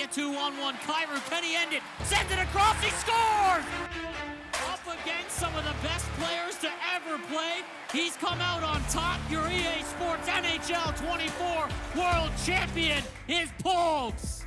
a 2-on-1. Kyrie, can he end it? Sends it across, he scores! Up against some of the best players to ever play. He's come out on top. Your EA Sports NHL 24 World Champion is Pogs.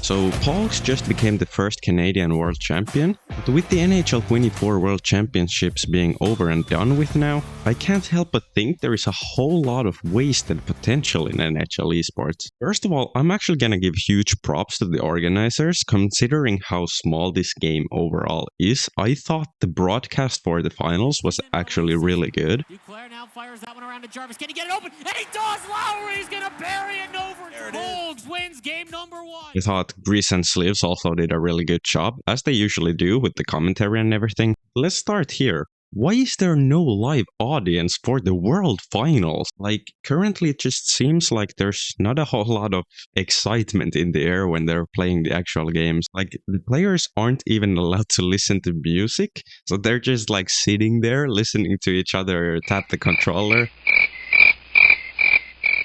So Pogs just became the first Canadian world champion, but with the NHL 24 World Championships being over and done with now, I can't help but think there is a whole lot of wasted potential in NHL esports. First of all, I'm actually gonna give huge props to the organizers, considering how small this game overall is. I thought the broadcast for the finals was actually really good. Duclair now fires that one around to Jarvis. Can he get it open? And he does! Lowry's gonna bury it over. Pogs wins game number 1. I thought Grease and Sleeves also did a really good job, as they usually do with the commentary and everything. Let's start here. Why is there no live audience for the World Finals? Like, currently it just seems like there's not a whole lot of excitement in the air when they're playing the actual games. Like, the players aren't even allowed to listen to music, so they're just like sitting there listening to each other tap the controller.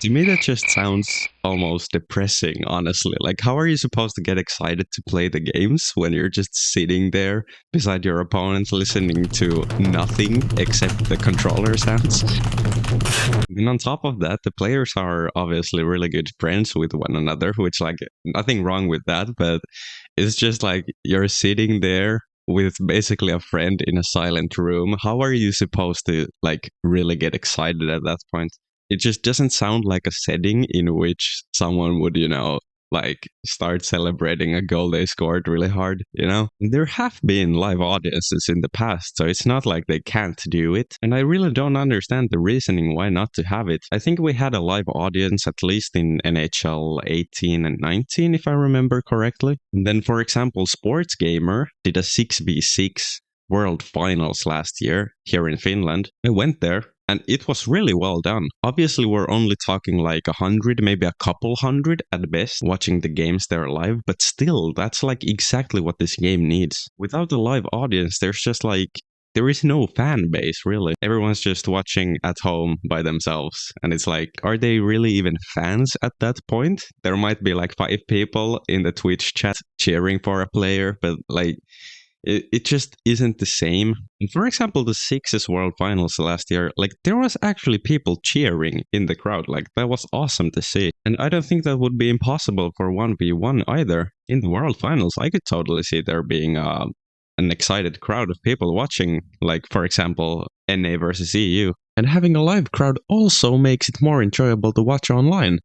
To me, that just sounds almost depressing, honestly. Like, how are you supposed to get excited to play the games when you're just sitting there beside your opponent listening to nothing except the controller sounds? And on top of that, the players are obviously really good friends with one another, which, like, nothing wrong with that, but it's just like you're sitting there with basically a friend in a silent room. How are you supposed to, like, really get excited at that point? It just doesn't sound like a setting in which someone would, like start celebrating a goal they scored really hard, There have been live audiences in the past, so it's not like they can't do it. And I really don't understand the reasoning why not to have it. I think we had a live audience at least in NHL 18 and 19, if I remember correctly. And then, for example, Sports Gamer did a 6v6 World Finals last year here in Finland. I went there. And it was really well done. Obviously, we're only talking like 100, maybe a couple hundred at best, watching the games there live. But still, that's like exactly what this game needs. Without a live audience, there is no fan base, really. Everyone's just watching at home by themselves. And it's like, are they really even fans at that point? There might be like 5 people in the Twitch chat cheering for a player, but like, it just isn't the same. And for example, the Sixes World Finals last year, like there was actually people cheering in the crowd. Like that was awesome to see. And I don't think that would be impossible for 1v1 either. In the World Finals, I could totally see there being an excited crowd of people watching, like for example, NA versus EU. And having a live crowd also makes it more enjoyable to watch online.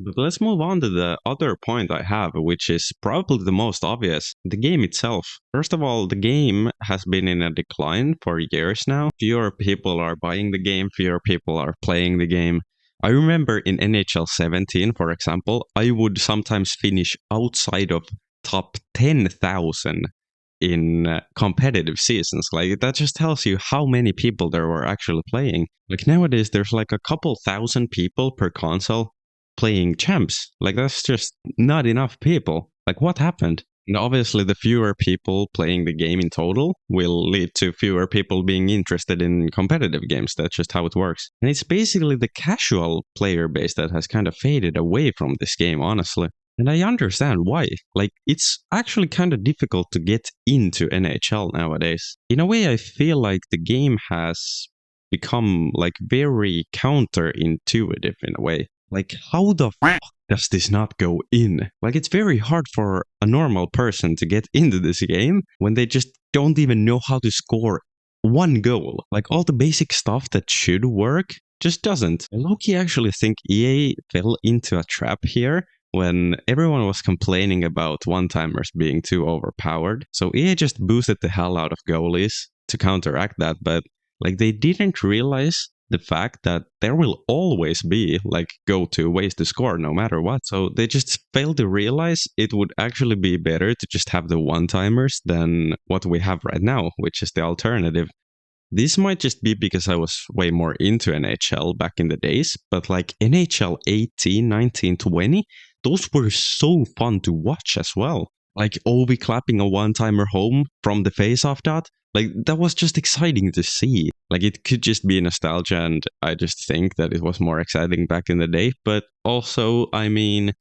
But let's move on to the other point I have, which is probably the most obvious, the game itself. First of all, the game has been in a decline for years now. Fewer people are buying the game, fewer people are playing the game. I remember in NHL 17, for example, I would sometimes finish outside of top 10,000 in competitive seasons. Like that just tells you how many people there were actually playing. Like nowadays, there's like a couple thousand people per console playing champs. Like that's just not enough people. Like what happened? And obviously the fewer people playing the game in total will lead to fewer people being interested in competitive games. That's just how it works. And it's basically the casual player base that has kind of faded away from this game, honestly. And I understand why. Like, it's actually kind of difficult to get into NHL nowadays. In a way, I feel like the game has become like very counterintuitive in a way. Like, how the fuck does this not go in? Like, it's very hard for a normal person to get into this game when they just don't even know how to score one goal. Like, all the basic stuff that should work just doesn't. I low-key actually think EA fell into a trap here when everyone was complaining about one-timers being too overpowered. So EA just boosted the hell out of goalies to counteract that, but like they didn't realize the fact that there will always be like go-to ways to score no matter what. So they just failed to realize it would actually be better to just have the one-timers than what we have right now, which is the alternative. This might just be because I was way more into NHL back in the days, but like NHL 18, 19, 20, those were so fun to watch as well. Like Ovi clapping a one-timer home from the face-off dot. Like, that was just exciting to see. Like, it could just be nostalgia, and I just think that it was more exciting back in the day. But also, I mean,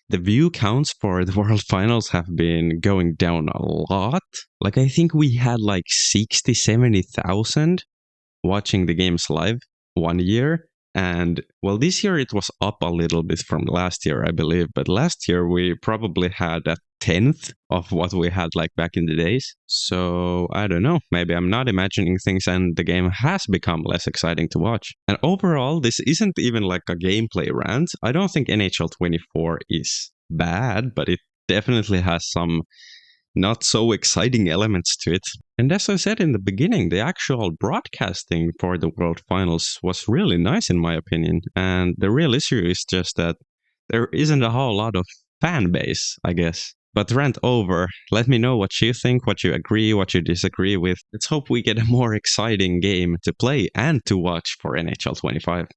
the view counts for the World Finals have been going down a lot. Like, I think we had like 60, 70,000 watching the games live one year. And well, this year it was up a little bit from last year, I believe. But last year we probably had a tenth of what we had like back in the days. So I don't know. Maybe I'm not imagining things and the game has become less exciting to watch. And overall, this isn't even like a gameplay rant. I don't think NHL 24 is bad, but it definitely has some not so exciting elements to it. And as I said in the beginning, the actual broadcasting for the World Finals was really nice in my opinion. And the real issue is just that there isn't a whole lot of fan base, I guess. But rant over. Let me know what you think, what you agree, what you disagree with. Let's hope we get a more exciting game to play and to watch for NHL 25.